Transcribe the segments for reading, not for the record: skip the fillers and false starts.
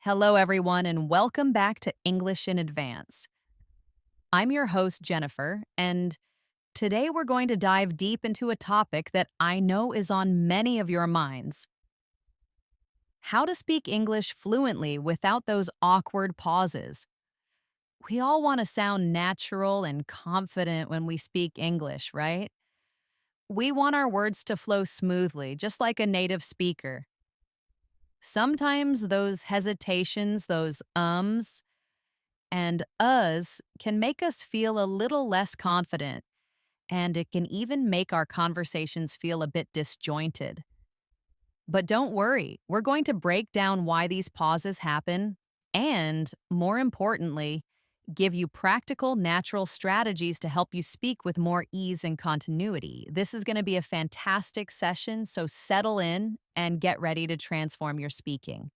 Hello, everyone, and welcome back to English in Advance. I'm your host, Jennifer, and today we're going to dive deep into a topic that I know is on many of your minds: how to speak English fluently without those awkward pauses. We all want to sound natural and confident when we speak English, right? We want our words to flow smoothly, just like a native speaker. Sometimes those hesitations, those and us can make us feel a little less confident, and it can even make our conversations feel a bit disjointed. But don't worry, we're going to break down why these pauses happen and, more importantly, give you practical, natural strategies to help you speak with more ease and continuity. This is going to be a fantastic session, so settle in and get ready to transform your speaking.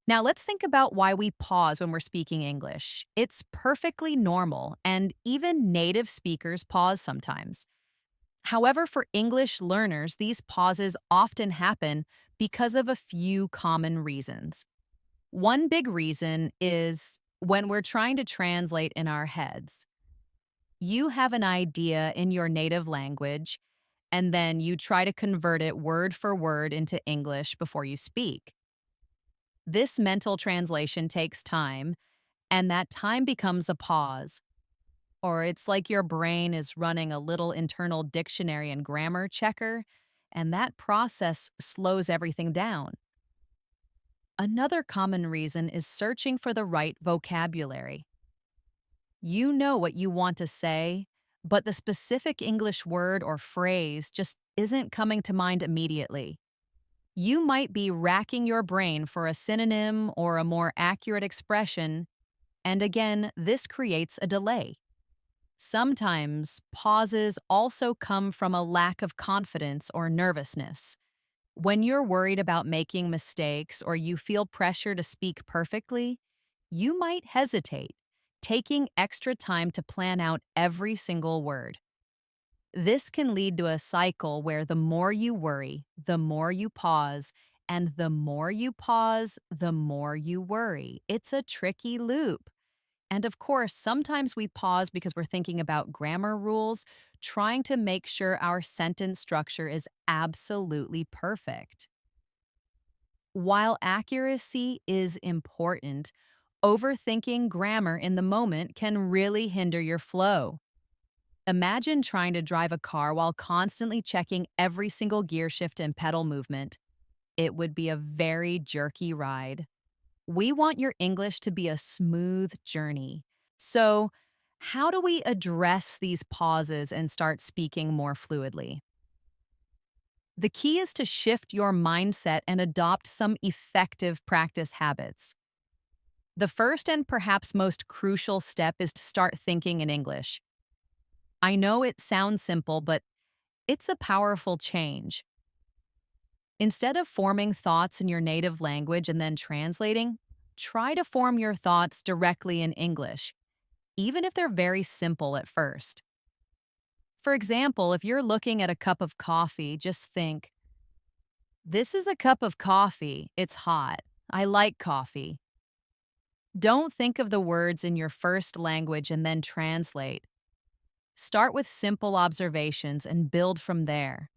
Now, let's think about why we pause when we're speaking English. It's perfectly normal, and even native speakers pause sometimes. However, for English learners, these pauses often happen because of a few common reasons. One big reason is when we're trying to translate in our heads. You have an idea in your native language, and then you try to convert it word for word into English before you speak. This mental translation takes time, and that time becomes a pause. Or it's like your brain is running a little internal dictionary and grammar checker, and that process slows everything down. Another common reason is searching for the right vocabulary. You know what you want to say, but the specific English word or phrase just isn't coming to mind immediately. You might be racking your brain for a synonym or a more accurate expression, and again, this creates a delay. Sometimes pauses also come from a lack of confidence or nervousness. When you're worried about making mistakes or you feel pressure to speak perfectly, you might hesitate, taking extra time to plan out every single word. This can lead to a cycle where the more you worry, the more you pause, and the more you pause, the more you worry. It's a tricky loop. And of course, sometimes we pause because we're thinking about grammar rules, trying to make sure our sentence structure is absolutely perfect. While accuracy is important, overthinking grammar in the moment can really hinder your flow. Imagine trying to drive a car while constantly checking every single gear shift and pedal movement. It would be a very jerky ride. We want your English to be a smooth journey. So, how do we address these pauses and start speaking more fluidly? The key is to shift your mindset and adopt some effective practice habits. The first and perhaps most crucial step is to start thinking in English. I know it sounds simple, but it's a powerful change. Instead of forming thoughts in your native language and then translating, try to form your thoughts directly in English, even if they're very simple at first. For example, if you're looking at a cup of coffee, just think, "This is a cup of coffee. It's hot. I like coffee." Don't think of the words in your first language and then translate. Start with simple observations and build from there.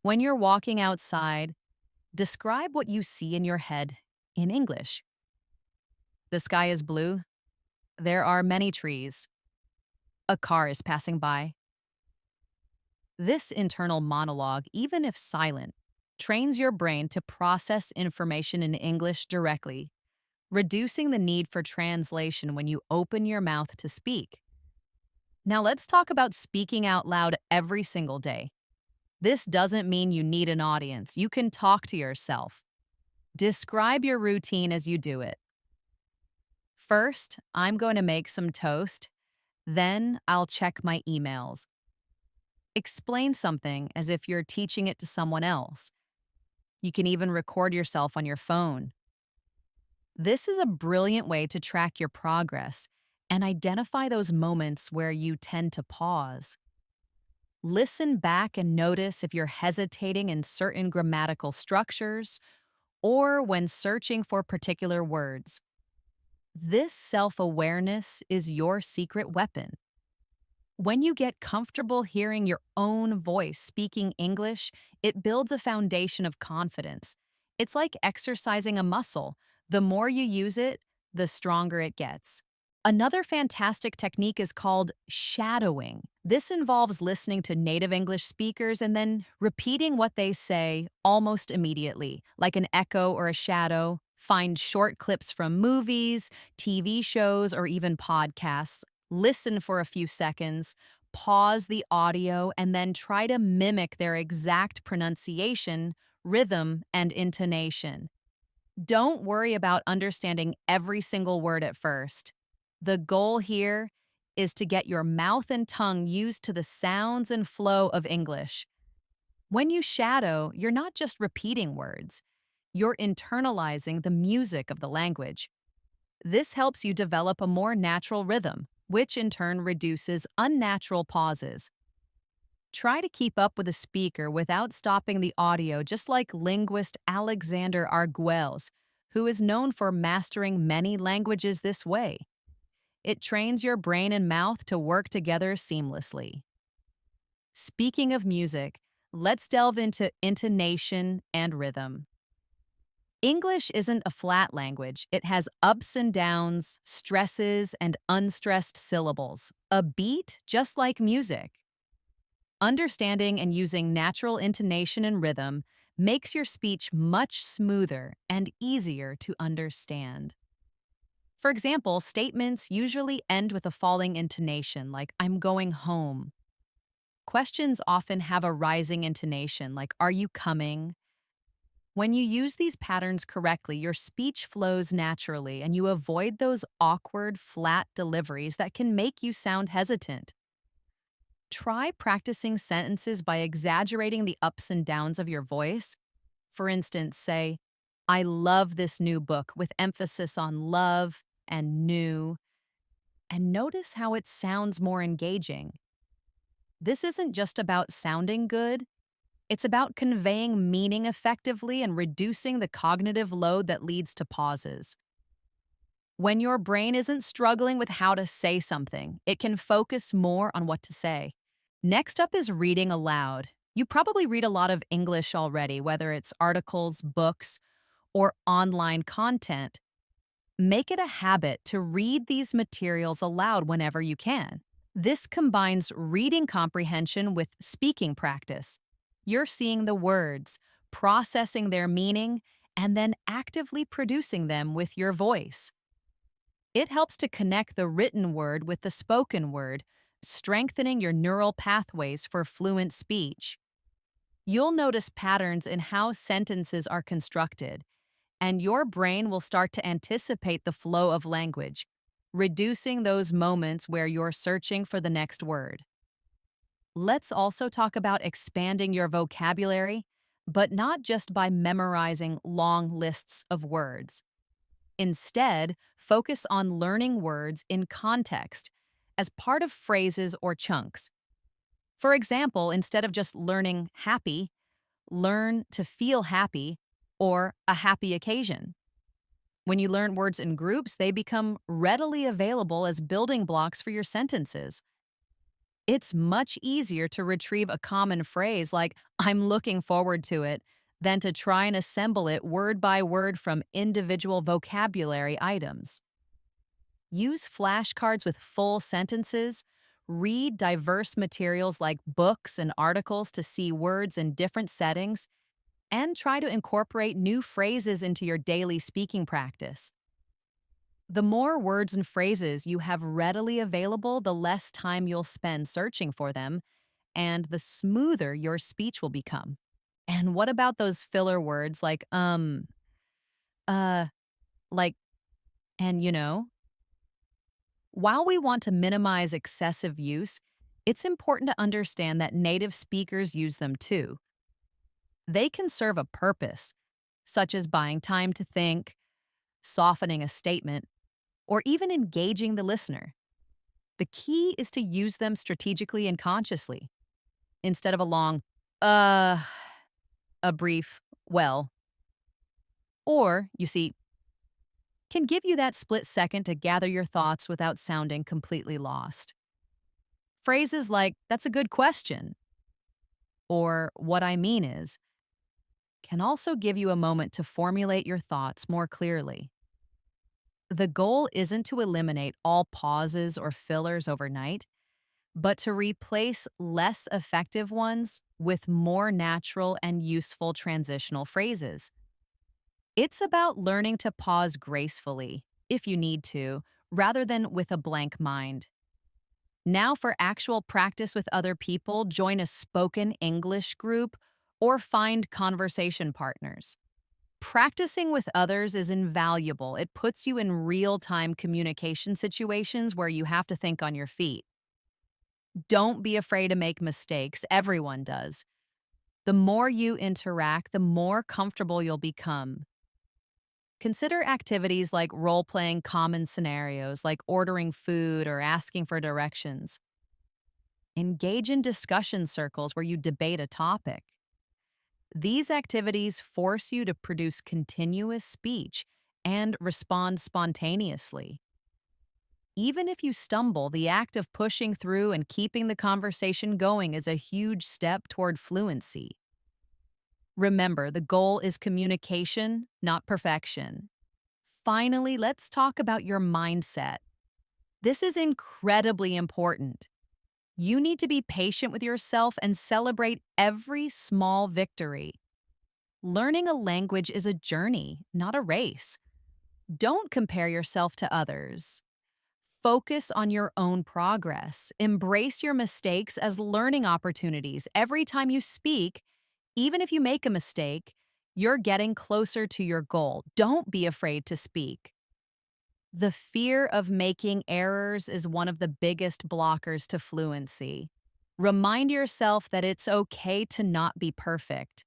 When you're walking outside, describe what you see in your head in English. The sky is blue. There are many trees. A car is passing by. This internal monologue, even if silent, trains your brain to process information in English directly, reducing the need for translation when you open your mouth to speak. Now let's talk about speaking out loud every single day. This doesn't mean you need an audience. You can talk to yourself. Describe your routine as you do it. First, I'm going to make some toast. Then I'll check my emails. Explain something as if you're teaching it to someone else. You can even record yourself on your phone. This is a brilliant way to track your progress and identify those moments where you tend to pause. Listen back and notice if you're hesitating in certain grammatical structures or when searching for particular words. This self awareness is your secret weapon. When you get comfortable hearing your own voice speaking English, it builds a foundation of confidence. It's like exercising a muscle. The more you use it, the stronger it gets. Another fantastic technique is called shadowing. This involves listening to native English speakers and then repeating what they say almost immediately, like an echo or a shadow. Find short clips from movies, TV shows, or even podcasts. Listen for a few seconds, pause the audio, and then try to mimic their exact pronunciation, rhythm, and intonation. Don't worry about understanding every single word at first. The goal here is to get your mouth and tongue used to the sounds and flow of English. When you shadow, you're not just repeating words, you're internalizing the music of the language. This helps you develop a more natural rhythm, which in turn reduces unnatural pauses. Try to keep up with a speaker without stopping the audio, just like linguist Alexander Arguelles, who is known for mastering many languages this way. It trains your brain and mouth to work together seamlessly. Speaking of music, let's delve into intonation and rhythm. English isn't a flat language. It has ups and downs, stresses, and unstressed syllables. A beat, just like music. Understanding and using natural intonation and rhythm makes your speech much smoother and easier to understand. For example, statements usually end with a falling intonation, like "I'm going home." Questions often have a rising intonation, like "Are you coming?" When you use these patterns correctly, your speech flows naturally and you avoid those awkward, flat deliveries that can make you sound hesitant. Try practicing sentences by exaggerating the ups and downs of your voice. For instance, say, "I love this new book," with emphasis on love and new, and notice how it sounds more engaging. This isn't just about sounding good, it's about conveying meaning effectively and reducing the cognitive load that leads to pauses. When your brain isn't struggling with how to say something, it can focus more on what to say. Next up is reading aloud. You probably read a lot of English already, whether it's articles, books, or online content. Make it a habit to read these materials aloud whenever you can. This combines reading comprehension with speaking practice. You're seeing the words, processing their meaning, and then actively producing them with your voice. It helps to connect the written word with the spoken word, strengthening your neural pathways for fluent speech. You'll notice patterns in how sentences are constructed, and your brain will start to anticipate the flow of language, reducing those moments where you're searching for the next word. Let's also talk about expanding your vocabulary, but not just by memorizing long lists of words. Instead, focus on learning words in context as part of phrases or chunks. For example, instead of just learning happy, learn to feel happy or a happy occasion. When you learn words in groups, they become readily available as building blocks for your sentences. It's much easier to retrieve a common phrase like "I'm looking forward to it" than to try and assemble it word by word from individual vocabulary items. Use flashcards with full sentences, read diverse materials like books and articles to see words in different settings, and try to incorporate new phrases into your daily speaking practice. The more words and phrases you have readily available, the less time you'll spend searching for them, and the smoother your speech will become. And what about those filler words like uh, like, and you know? While we want to minimize excessive use, it's important to understand that native speakers use them too. They can serve a purpose, such as buying time to think, softening a statement, or even engaging the listener. The key is to use them strategically and consciously, instead of a long, uh, a brief, well. or, you see, can give you that split second to gather your thoughts without sounding completely lost. Phrases like, "That's a good question," or "What I mean is," can also give you a moment to formulate your thoughts more clearly. The goal isn't to eliminate all pauses or fillers overnight, but to replace less effective ones with more natural and useful transitional phrases. It's about learning to pause gracefully, if you need to, rather than with a blank mind. Now, for actual practice with other people, join a spoken English group or find conversation partners. Practicing with others is invaluable. It puts you in real time communication situations where you have to think on your feet. Don't be afraid to make mistakes, everyone does. The more you interact, the more comfortable you'll become. Consider activities like role playing common scenarios, like ordering food or asking for directions. Engage in discussion circles where you debate a topic. These activities force you to produce continuous speech and respond spontaneously. Even if you stumble, the act of pushing through and keeping the conversation going is a huge step toward fluency. Remember, the goal is communication, not perfection. Finally, let's talk about your mindset. This is incredibly important. You need to be patient with yourself and celebrate every small victory. Learning a language is a journey, not a race. Don't compare yourself to others. Focus on your own progress. Embrace your mistakes as learning opportunities. Every time you speak, even if you make a mistake, you're getting closer to your goal. Don't be afraid to speak. The fear of making errors is one of the biggest blockers to fluency. Remind yourself that it's okay to not be perfect.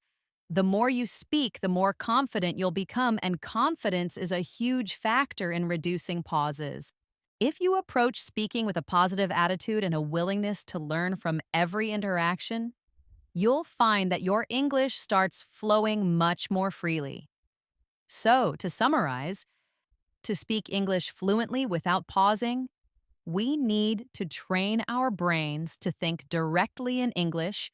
The more you speak, the more confident you'll become, and confidence is a huge factor in reducing pauses. If you approach speaking with a positive attitude and a willingness to learn from every interaction, you'll find that your English starts flowing much more freely. So, to summarize, to speak English fluently without pausing, we need to train our brains to think directly in English,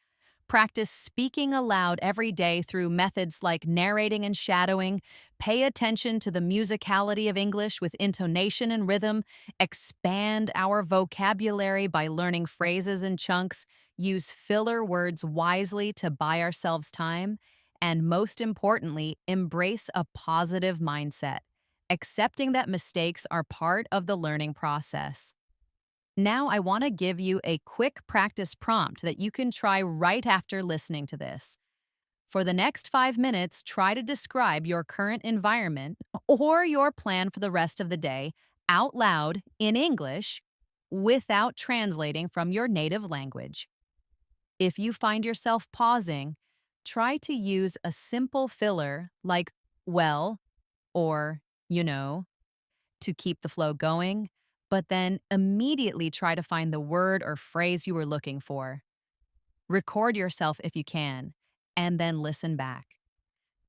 practice speaking aloud every day through methods like narrating and shadowing, pay attention to the musicality of English with intonation and rhythm, expand our vocabulary by learning phrases in chunks, use filler words wisely to buy ourselves time, and most importantly, embrace a positive mindset, accepting that mistakes are part of the learning process. Now, I want to give you a quick practice prompt that you can try right after listening to this. For the next 5 minutes, try to describe your current environment or your plan for the rest of the day out loud in English without translating from your native language. If you find yourself pausing, try to use a simple filler like "well" or "you know" to keep the flow going, but then immediately try to find the word or phrase you were looking for. Record yourself if you can, and then listen back.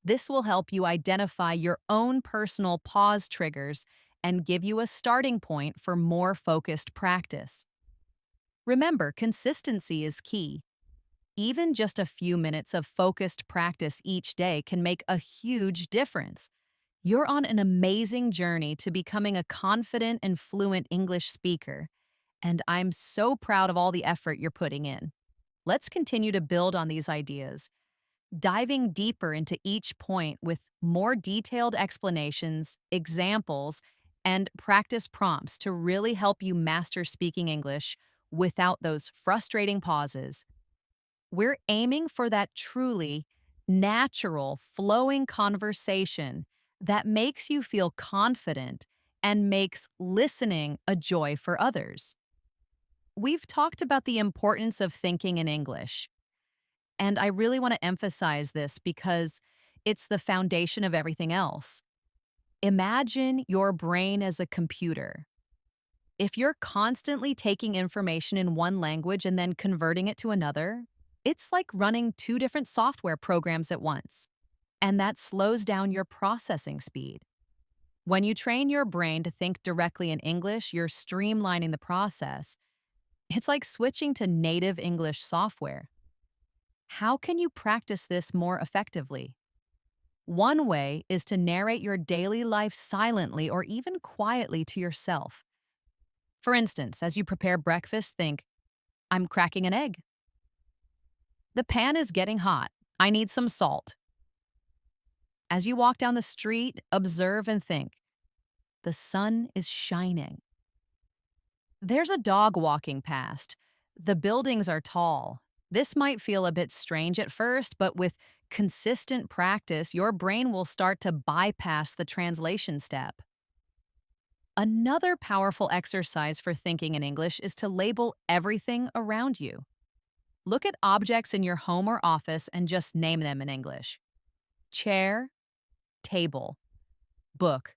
This will help you identify your own personal pause triggers and give you a starting point for more focused practice. Remember, consistency is key. Even just a few minutes of focused practice each day can make a huge difference. You're on an amazing journey to becoming a confident and fluent English speaker, and I'm so proud of all the effort you're putting in. Let's continue to build on these ideas, diving deeper into each point with more detailed explanations, examples, and practice prompts to really help you master speaking English without those frustrating pauses. We're aiming for that truly natural, flowing conversation that makes you feel confident and makes listening a joy for others. We've talked about the importance of thinking in English, and I really want to emphasize this because it's the foundation of everything else. Imagine your brain as a computer. If you're constantly taking information in one language and then converting it to another, it's like running two different software programs at once. and that slows down your processing speed. When you train your brain to think directly in English, you're streamlining the process. It's like switching to native English software. How can you practice this more effectively? One way is to narrate your daily life silently or even quietly to yourself. For instance, as you prepare breakfast, think, I'm cracking an egg. The pan is getting hot. I need some salt. As you walk down the street, observe and think, the sun is shining. There's a dog walking past. The buildings are tall. This might feel a bit strange at first, but with consistent practice, your brain will start to bypass the translation step. Another powerful exercise for thinking in English is to label everything around you. Look at objects in your home or office and just name them in English. Chair, table, book,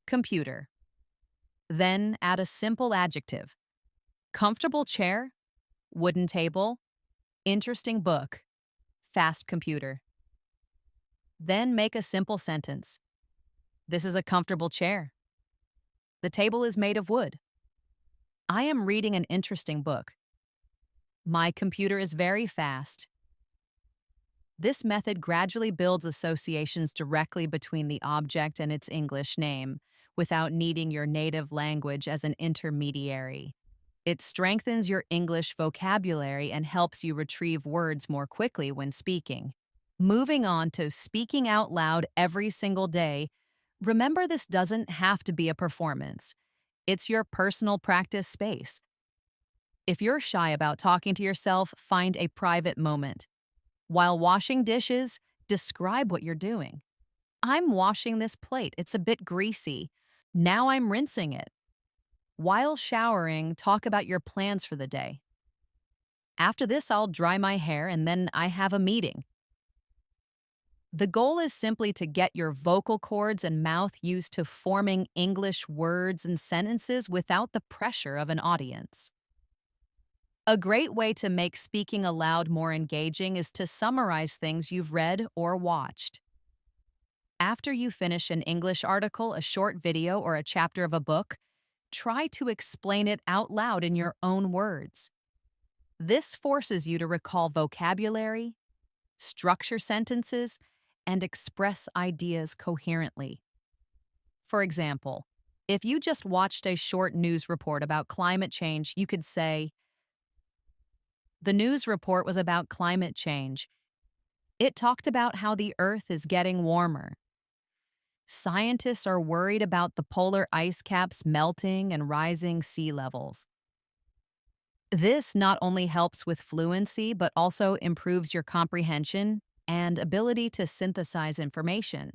computer. Then add a simple adjective. Comfortable chair, wooden table, interesting book, fast computer. Then make a simple sentence. This is a comfortable chair. The table is made of wood. I am reading an interesting book. My computer is very fast. This method gradually builds associations directly between the object and its English name, without needing your native language as an intermediary. It strengthens your English vocabulary and helps you retrieve words more quickly when speaking. Moving on to speaking out loud every single day, remember this doesn't have to be a performance. It's your personal practice space. If you're shy about talking to yourself, find a private moment. While washing dishes, describe what you're doing. I'm washing this plate. It's a bit greasy. Now I'm rinsing it. While showering, talk about your plans for the day. After this, I'll dry my hair and then I have a meeting. The goal is simply to get your vocal cords and mouth used to forming English words and sentences without the pressure of an audience. A great way to make speaking aloud more engaging is to summarize things you've read or watched. After you finish an English article, a short video, or a chapter of a book, try to explain it out loud in your own words. This forces you to recall vocabulary, structure sentences, and express ideas coherently. For example, if you just watched a short news report about climate change, you could say, the news report was about climate change. It talked about how the Earth is getting warmer. Scientists are worried about the polar ice caps melting and rising sea levels. This not only helps with fluency, but also improves your comprehension and ability to synthesize information.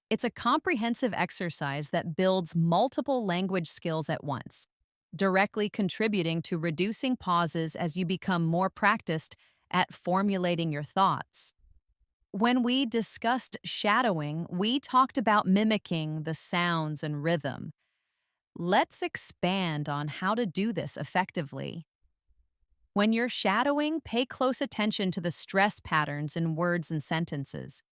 It's a comprehensive exercise that builds multiple language skills at once, directly contributing to reducing pauses as you become more practiced at formulating your thoughts. When we discussed shadowing, we talked about mimicking the sounds and rhythm. Let's expand on how to do this effectively. When you're shadowing, pay close attention to the stress patterns in words and sentences.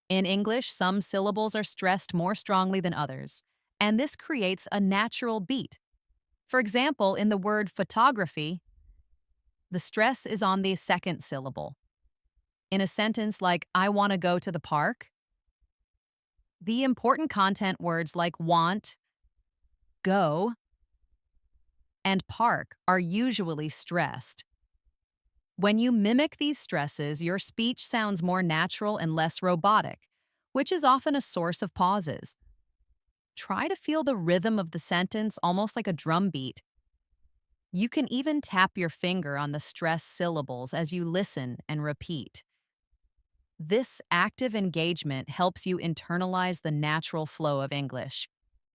In English, some syllables are stressed more strongly than others, and this creates a natural beat. For example, in the word photography, the stress is on the second syllable. In a sentence like, I want to go to the park, the important content words like want, go, and park are usually stressed. When you mimic these stresses, your speech sounds more natural and less robotic, which is often a source of pauses. Try to feel the rhythm of the sentence almost like a drum beat. You can even tap your finger on the stressed syllables as you listen and repeat. This active engagement helps you internalize the natural flow of English.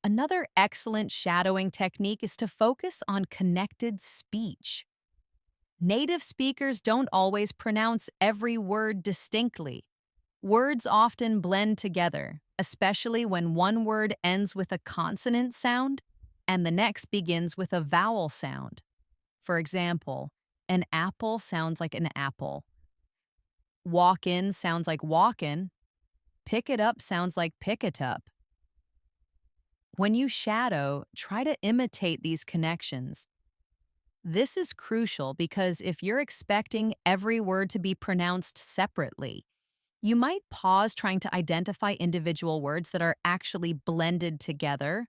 Another excellent shadowing technique is to focus on connected speech. Native speakers don't always pronounce every word distinctly. Words often blend together, especially when one word ends with a consonant sound and the next begins with a vowel sound. For example, an apple sounds like an apple. Walk in sounds like walk in, Pick it up sounds like pick it up. When you shadow, try to imitate these connections. This is crucial because if you're expecting every word to be pronounced separately, you might pause trying to identify individual words that are actually blended together,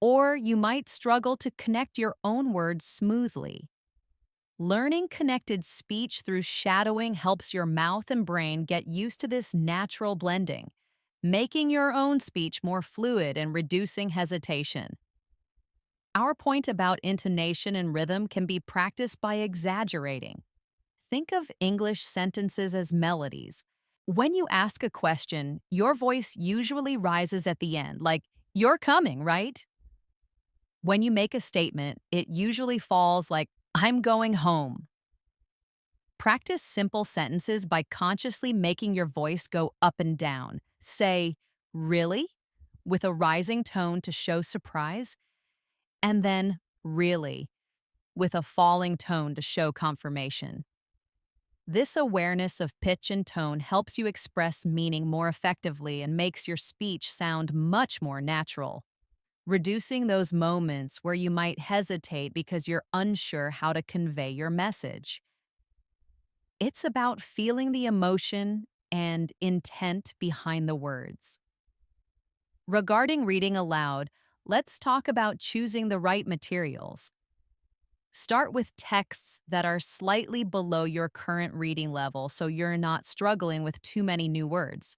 or you might struggle to connect your own words smoothly. Learning connected speech through shadowing helps your mouth and brain get used to this natural blending, making your own speech more fluid and reducing hesitation. Our point about intonation and rhythm can be practiced by exaggerating. Think of English sentences as melodies. When you ask a question, your voice usually rises at the end, like, "You're coming, right?" When you make a statement, it usually falls like, "I'm going home." Practice simple sentences by consciously making your voice go up and down. Say, "Really?" with a rising tone to show surprise, and then, "Really?" with a falling tone to show confirmation. This awareness of pitch and tone helps you express meaning more effectively and makes your speech sound much more natural, reducing those moments where you might hesitate because you're unsure how to convey your message. It's about feeling the emotion and intent behind the words. Regarding reading aloud, let's talk about choosing the right materials. Start with texts that are slightly below your current reading level so you're not struggling with too many new words.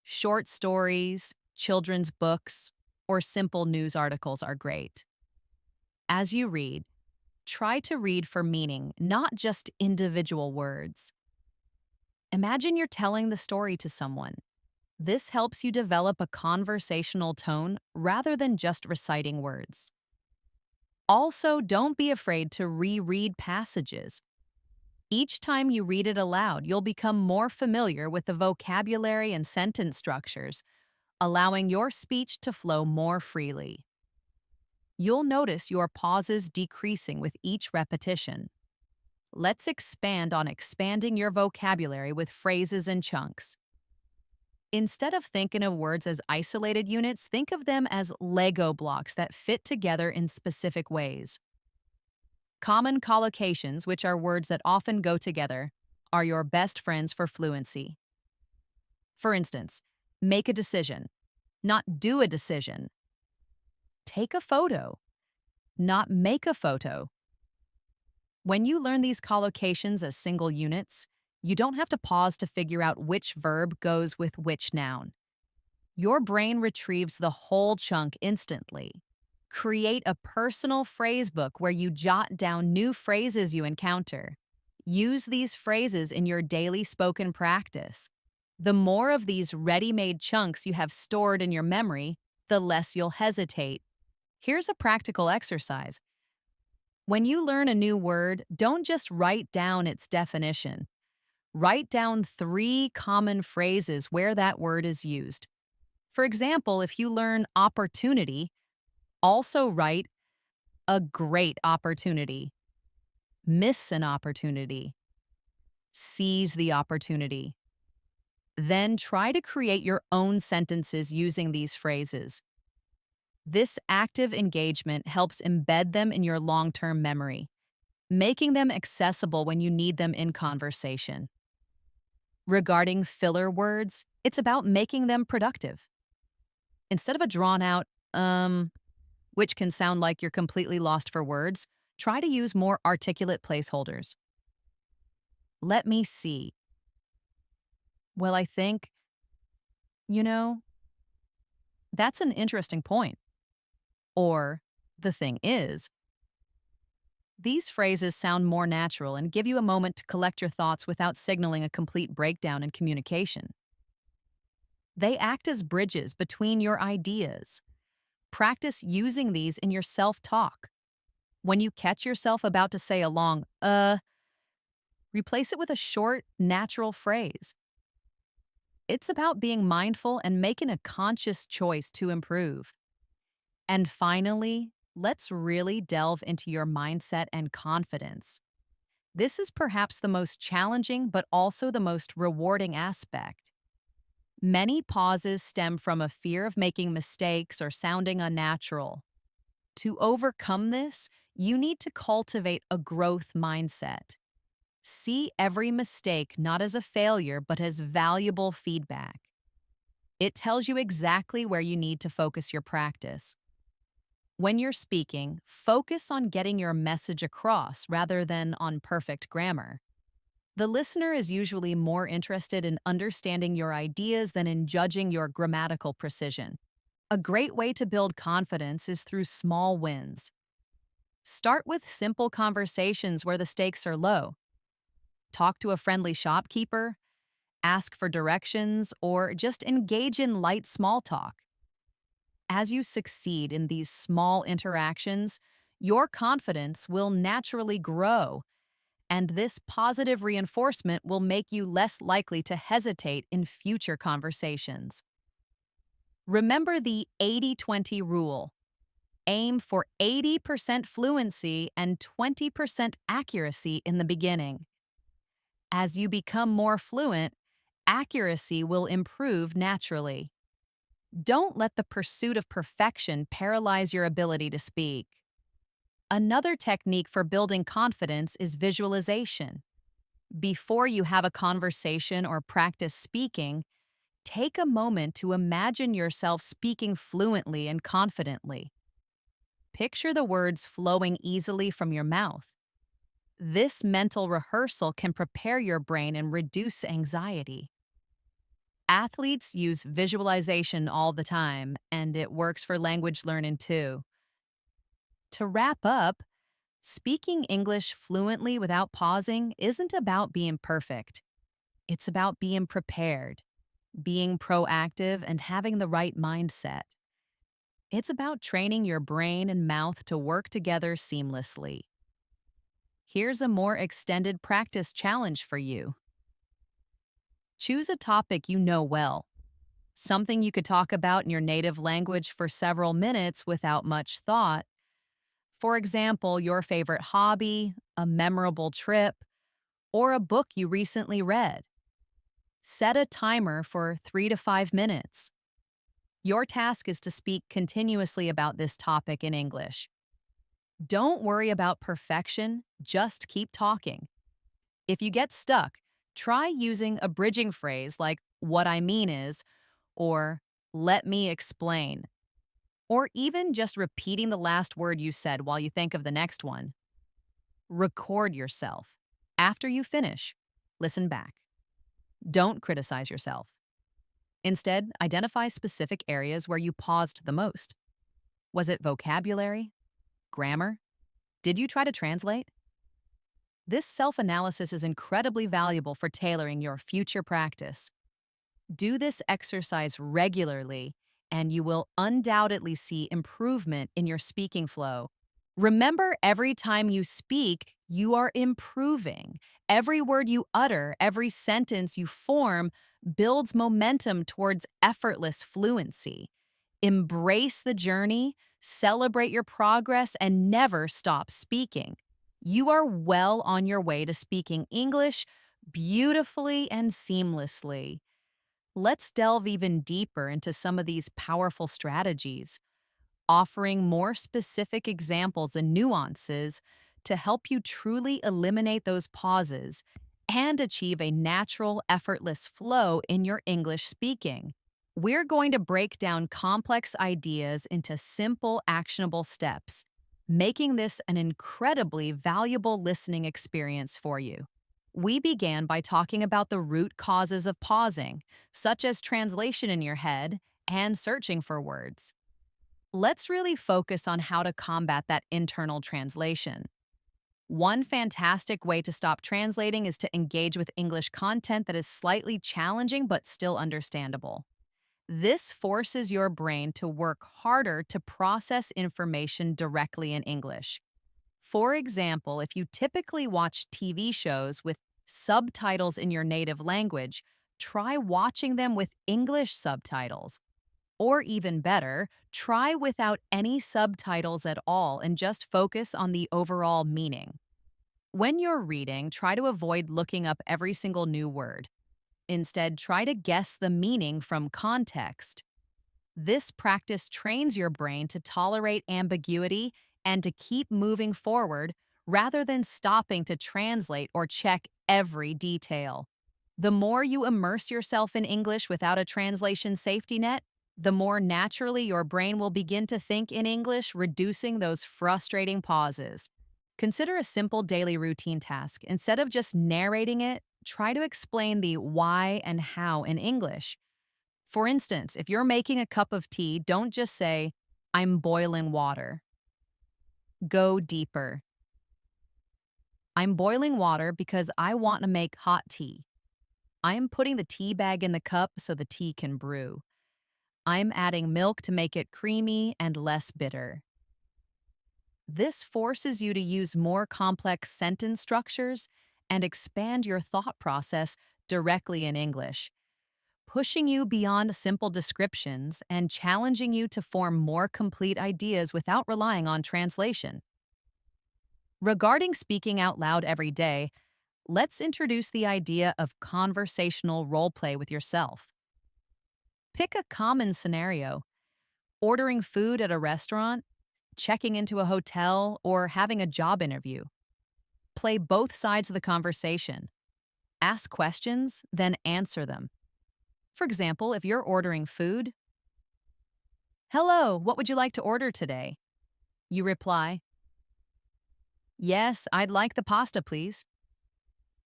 Short stories, children's books, or simple news articles are great. As you read, try to read for meaning, not just individual words. Imagine you're telling the story to someone. This helps you develop a conversational tone rather than just reciting words. Also, don't be afraid to reread passages. Each time you read it aloud, you'll become more familiar with the vocabulary and sentence structures, allowing your speech to flow more freely. You'll notice your pauses decreasing with each repetition. Let's expand on expanding your vocabulary with phrases and chunks. Instead of thinking of words as isolated units, think of them as Lego blocks that fit together in specific ways. Common collocations, which are words that often go together, are your best friends for fluency. For instance, make a decision, not do a decision. Take a photo, not make a photo. When you learn these collocations as single units, you don't have to pause to figure out which verb goes with which noun. Your brain retrieves the whole chunk instantly. Create a personal phrase book where you jot down new phrases you encounter. Use these phrases in your daily spoken practice. The more of these ready-made chunks you have stored in your memory, the less you'll hesitate. Here's a practical exercise. When you learn a new word, don't just write down its definition. Write down 3 common phrases where that word is used. For example, if you learn opportunity, also write a great opportunity, miss an opportunity, seize the opportunity. Then try to create your own sentences using these phrases. This active engagement helps embed them in your long-term memory, making them accessible when you need them in conversation. Regarding filler words, it's about making them productive. Instead of a drawn-out, which can sound like you're completely lost for words, try to use more articulate placeholders. Let me see. Well, I think, you know, that's an interesting point. Or, the thing is, these phrases sound more natural and give you a moment to collect your thoughts without signaling a complete breakdown in communication. They act as bridges between your ideas. Practice using these in your self-talk. When you catch yourself about to say a long, replace it with a short, natural phrase. It's about being mindful and making a conscious choice to improve. And finally, let's really delve into your mindset and confidence. This is perhaps the most challenging but also the most rewarding aspect. Many pauses stem from a fear of making mistakes or sounding unnatural. To overcome this, you need to cultivate a growth mindset. See every mistake not as a failure, but as valuable feedback. It tells you exactly where you need to focus your practice. When you're speaking, focus on getting your message across rather than on perfect grammar. The listener is usually more interested in understanding your ideas than in judging your grammatical precision. A great way to build confidence is through small wins. Start with simple conversations where the stakes are low. Talk to a friendly shopkeeper, ask for directions, or just engage in light small talk. As you succeed in these small interactions, your confidence will naturally grow, and this positive reinforcement will make you less likely to hesitate in future conversations. Remember the 80-20 rule. Aim for 80% fluency and 20% accuracy in the beginning. As you become more fluent, accuracy will improve naturally. Don't let the pursuit of perfection paralyze your ability to speak. Another technique for building confidence is visualization. Before you have a conversation or practice speaking, take a moment to imagine yourself speaking fluently and confidently. Picture the words flowing easily from your mouth. This mental rehearsal can prepare your brain and reduce anxiety. Athletes use visualization all the time, and it works for language learning too. To wrap up, speaking English fluently without pausing isn't about being perfect. It's about being prepared, being proactive, and having the right mindset. It's about training your brain and mouth to work together seamlessly. Here's a more extended practice challenge for you. Choose a topic you know well, something you could talk about in your native language for several minutes without much thought. For example, your favorite hobby, a memorable trip, or a book you recently read. Set a timer for 3 to 5 minutes. Your task is to speak continuously about this topic in English. Don't worry about perfection, just keep talking. If you get stuck, try using a bridging phrase like "what I mean is," or "let me explain," or even just repeating the last word you said while you think of the next one. Record yourself. After you finish, listen back. Don't criticize yourself. Instead, identify specific areas where you paused the most. Was it vocabulary? Grammar? Did you try to translate? This self-analysis is incredibly valuable for tailoring your future practice. Do this exercise regularly, and you will undoubtedly see improvement in your speaking flow. Remember, every time you speak, you are improving. Every word you utter, every sentence you form builds momentum towards effortless fluency. Embrace the journey, celebrate your progress, and never stop speaking. You are well on your way to speaking English beautifully and seamlessly. Let's delve even deeper into some of these powerful strategies, offering more specific examples and nuances to help you truly eliminate those pauses and achieve a natural, effortless flow in your English speaking. We're going to break down complex ideas into simple, actionable steps, making this an incredibly valuable listening experience for you. We began by talking about the root causes of pausing, such as translation in your head and searching for words. Let's really focus on how to combat that internal translation. One fantastic way to stop translating is to engage with English content that is slightly challenging but still understandable. This forces your brain to work harder to process information directly in English. For example, if you typically watch TV shows with subtitles in your native language, try watching them with English subtitles. Or even better, try without any subtitles at all and just focus on the overall meaning. When you're reading, try to avoid looking up every single new word. Instead, try to guess the meaning from context. This practice trains your brain to tolerate ambiguity and to keep moving forward rather than stopping to translate or check every detail. The more you immerse yourself in English without a translation safety net, the more naturally your brain will begin to think in English, reducing those frustrating pauses. Consider a simple daily routine task. Instead of just narrating it, try to explain the why and how in English. For instance, if you're making a cup of tea, don't just say, I'm boiling water. Go deeper. I'm boiling water because I want to make hot tea. I'm putting the tea bag in the cup so the tea can brew. I'm adding milk to make it creamy and less bitter. This forces you to use more complex sentence structures and expand your thought process directly in English, pushing you beyond simple descriptions and challenging you to form more complete ideas without relying on translation. Regarding speaking out loud every day, let's introduce the idea of conversational role play with yourself. Pick a common scenario: ordering food at a restaurant, checking into a hotel, or having a job interview. Play both sides of the conversation. Ask questions, then answer them. For example, if you're ordering food, "Hello, what would you like to order today?" You reply, "Yes, I'd like the pasta, please."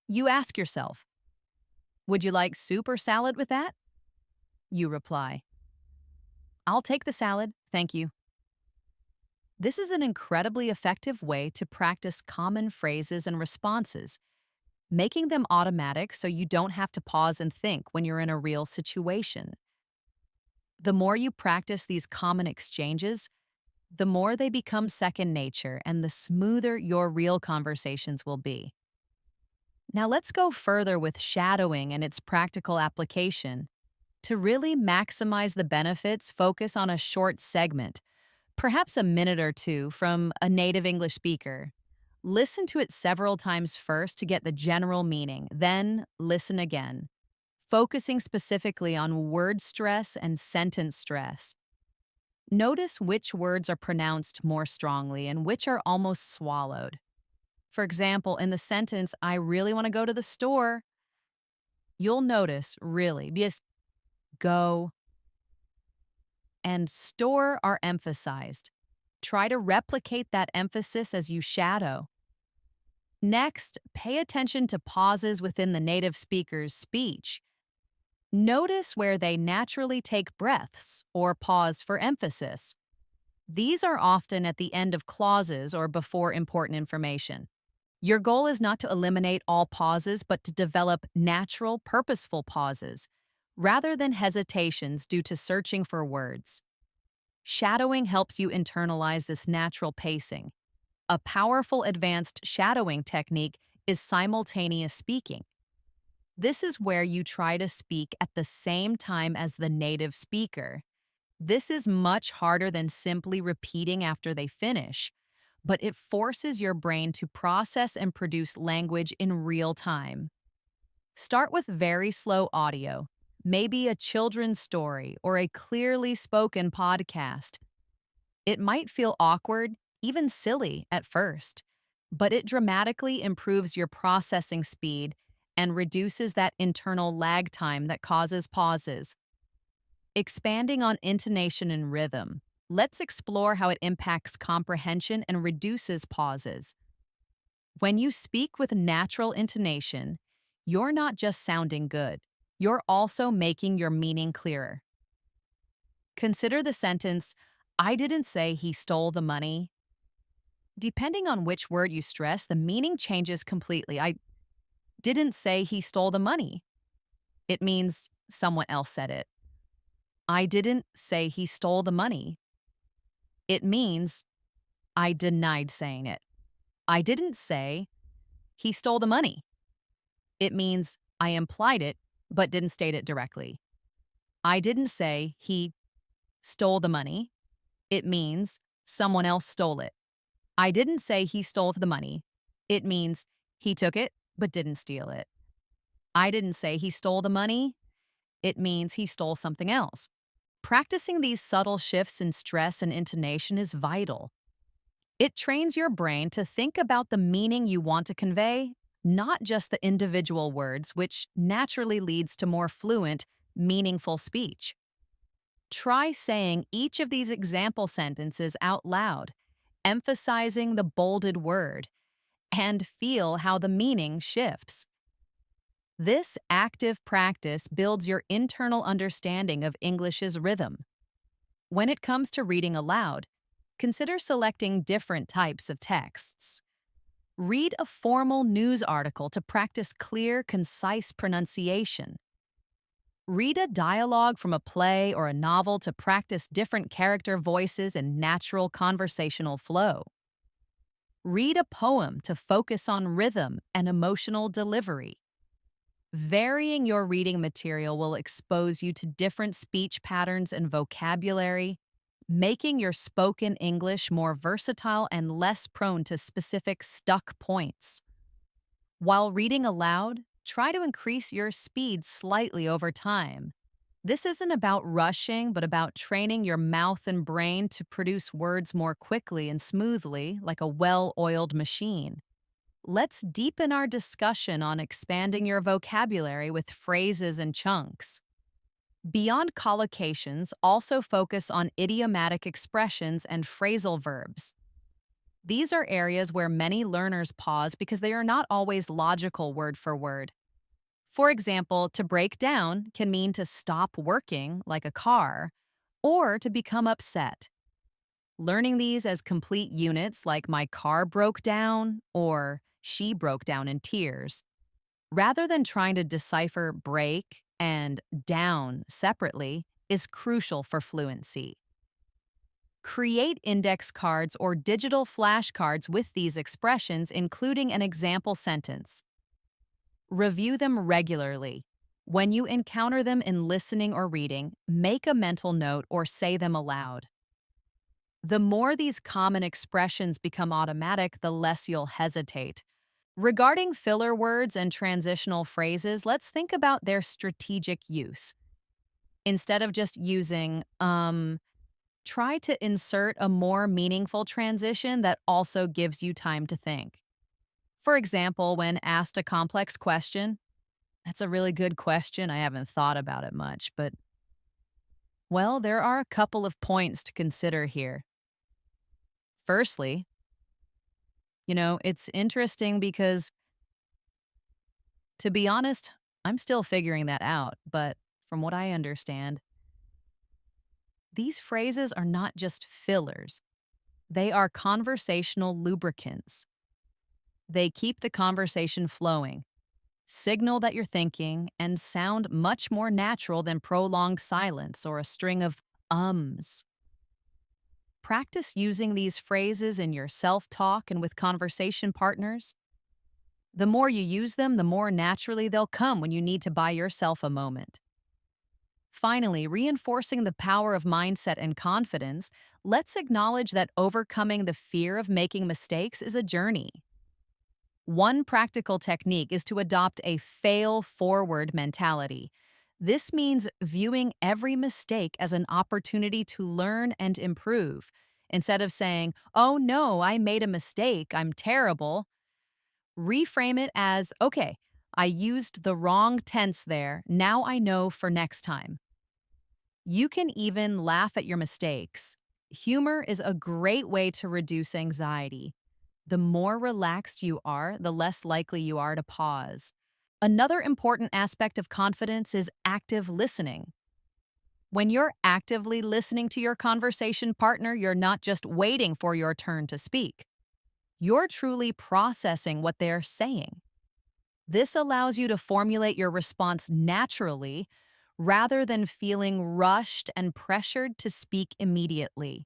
You ask yourself, "Would you like soup or salad with that?" You reply, "I'll take the salad, thank you." This is an incredibly effective way to practice common phrases and responses, making them automatic so you don't have to pause and think when you're in a real situation. The more you practice these common exchanges, the more they become second nature and the smoother your real conversations will be. Now let's go further with shadowing and its practical application. To really maximize the benefits, focus on a short segment, perhaps a minute or two, from a native English speaker. Listen to it several times first to get the general meaning, then listen again, focusing specifically on word stress and sentence stress. Notice which words are pronounced more strongly and which are almost swallowed. For example, in the sentence, "I really want to go to the store," you'll notice really, because go and store are emphasized. Try to replicate that emphasis as you shadow. Next, pay attention to pauses within the native speaker's speech. Notice where they naturally take breaths or pause for emphasis. These are often at the end of clauses or before important information. Your goal is not to eliminate all pauses, but to develop natural, purposeful pauses, rather than hesitations due to searching for words. Shadowing helps you internalize this natural pacing. A powerful advanced shadowing technique is simultaneous speaking. This is where you try to speak at the same time as the native speaker. This is much harder than simply repeating after they finish, but it forces your brain to process and produce language in real time. Start with very slow audio, maybe a children's story or a clearly spoken podcast. It might feel awkward, even silly at first, but it dramatically improves your processing speed and reduces that internal lag time that causes pauses. Expanding on intonation and rhythm, let's explore how it impacts comprehension and reduces pauses. When you speak with natural intonation, you're not just sounding good, you're also making your meaning clearer. Consider the sentence, "I didn't say he stole the money." Depending on which word you stress, the meaning changes completely. "I didn't say he stole the money." It means someone else said it. "I didn't say he stole the money." It means I denied saying it. "I didn't say he stole the money." It means I implied it but didn't state it directly. "I didn't say he stole the money." It means someone else stole it. "I didn't say he stole the money." It means he took it but didn't steal it. I didn't say he stole the money, it means he stole something else. Practicing these subtle shifts in stress and intonation is vital. It trains your brain to think about the meaning you want to convey, not just the individual words, which naturally leads to more fluent, meaningful speech. Try saying each of these example sentences out loud, emphasizing the bolded word, and feel how the meaning shifts. This active practice builds your internal understanding of English's rhythm. When it comes to reading aloud, consider selecting different types of texts. Read a formal news article to practice clear, concise pronunciation. Read a dialogue from a play or a novel to practice different character voices and natural conversational flow. Read a poem to focus on rhythm and emotional delivery. Varying your reading material will expose you to different speech patterns and vocabulary, making your spoken English more versatile and less prone to specific stuck points. While reading aloud, try to increase your speed slightly over time. This isn't about rushing, but about training your mouth and brain to produce words more quickly and smoothly, like a well-oiled machine. Let's deepen our discussion on expanding your vocabulary with phrases and chunks. Beyond collocations, also focus on idiomatic expressions and phrasal verbs. These are areas where many learners pause because they are not always logical word for word. For example, to break down can mean to stop working, like a car, or to become upset. Learning these as complete units, like my car broke down or she broke down in tears, rather than trying to decipher break and down separately, is crucial for fluency. Create index cards or digital flashcards with these expressions, including an example sentence. Review them regularly. When you encounter them in listening or reading, make a mental note or say them aloud. The more these common expressions become automatic, the less you'll hesitate. Regarding filler words and transitional phrases, let's think about their strategic use. Instead of just using, try to insert a more meaningful transition that also gives you time to think. For example, when asked a complex question, "That's a really good question. I haven't thought about it much, but..." Well, there are a couple of points to consider here. Firstly, it's interesting because, to be honest, I'm still figuring that out, but from what I understand, these phrases are not just fillers. They are conversational lubricants. They keep the conversation flowing, signal that you're thinking, and sound much more natural than prolonged silence or a string of ums. Practice using these phrases in your self-talk and with conversation partners. The more you use them, the more naturally they'll come when you need to buy yourself a moment. Finally, reinforcing the power of mindset and confidence, let's acknowledge that overcoming the fear of making mistakes is a journey. One practical technique is to adopt a fail-forward mentality. This means viewing every mistake as an opportunity to learn and improve. Instead of saying, "Oh no, I made a mistake, I'm terrible," reframe it as, "Okay, I used the wrong tense there, now I know for next time." You can even laugh at your mistakes. Humor is a great way to reduce anxiety. The more relaxed you are, the less likely you are to pause. Another important aspect of confidence is active listening. When you're actively listening to your conversation partner, you're not just waiting for your turn to speak. You're truly processing what they're saying. This allows you to formulate your response naturally rather than feeling rushed and pressured to speak immediately.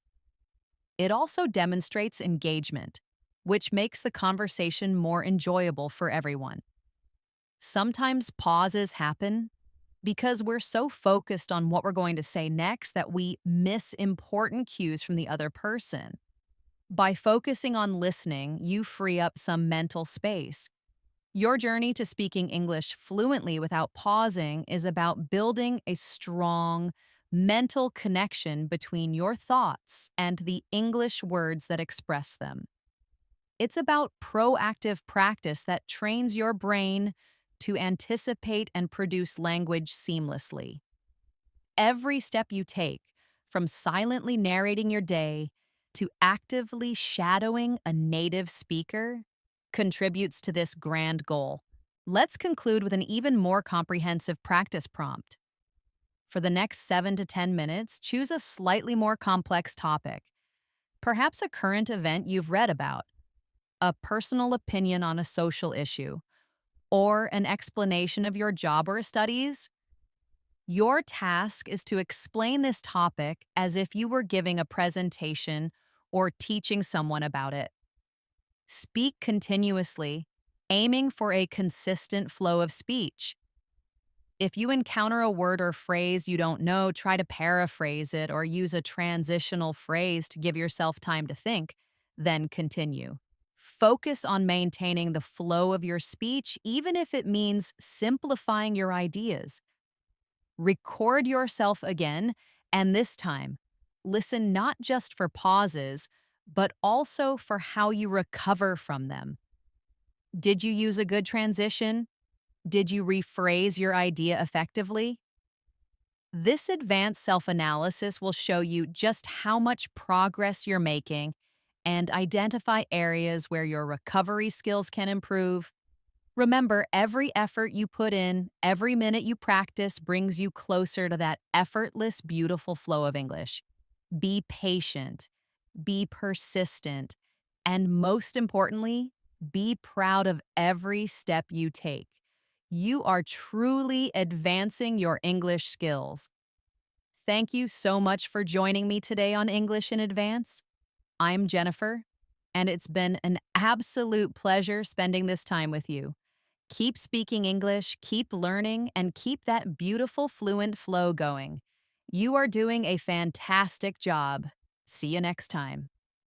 It also demonstrates engagement, which makes the conversation more enjoyable for everyone. Sometimes pauses happen because we're so focused on what we're going to say next that we miss important cues from the other person. By focusing on listening, you free up some mental space. Your journey to speaking English fluently without pausing is about building a strong mental connection between your thoughts and the English words that express them. It's about proactive practice that trains your brain to anticipate and produce language seamlessly. Every step you take, from silently narrating your day to actively shadowing a native speaker, contributes to this grand goal. Let's conclude with an even more comprehensive practice prompt. For the next 7 to 10 minutes, choose a slightly more complex topic, perhaps a current event you've read about, a personal opinion on a social issue, or an explanation of your job or studies. Your task is to explain this topic as if you were giving a presentation or teaching someone about it. Speak continuously, aiming for a consistent flow of speech. If you encounter a word or phrase you don't know, try to paraphrase it or use a transitional phrase to give yourself time to think, then continue. Focus on maintaining the flow of your speech, even if it means simplifying your ideas. Record yourself again, and this time, listen not just for pauses, but also for how you recover from them. Did you use a good transition? Did you rephrase your idea effectively? This advanced self analysis will show you just how much progress you're making and identify areas where your recovery skills can improve. Remember, every effort you put in, every minute you practice brings you closer to that effortless, beautiful flow of English. Be patient, be persistent, and most importantly, be proud of every step you take. You are truly advancing your English skills. Thank you so much for joining me today on English in Advance. I'm Jennifer, and it's been an absolute pleasure spending this time with you. Keep speaking English, keep learning, and keep that beautiful fluent flow going. You are doing a fantastic job. See you next time.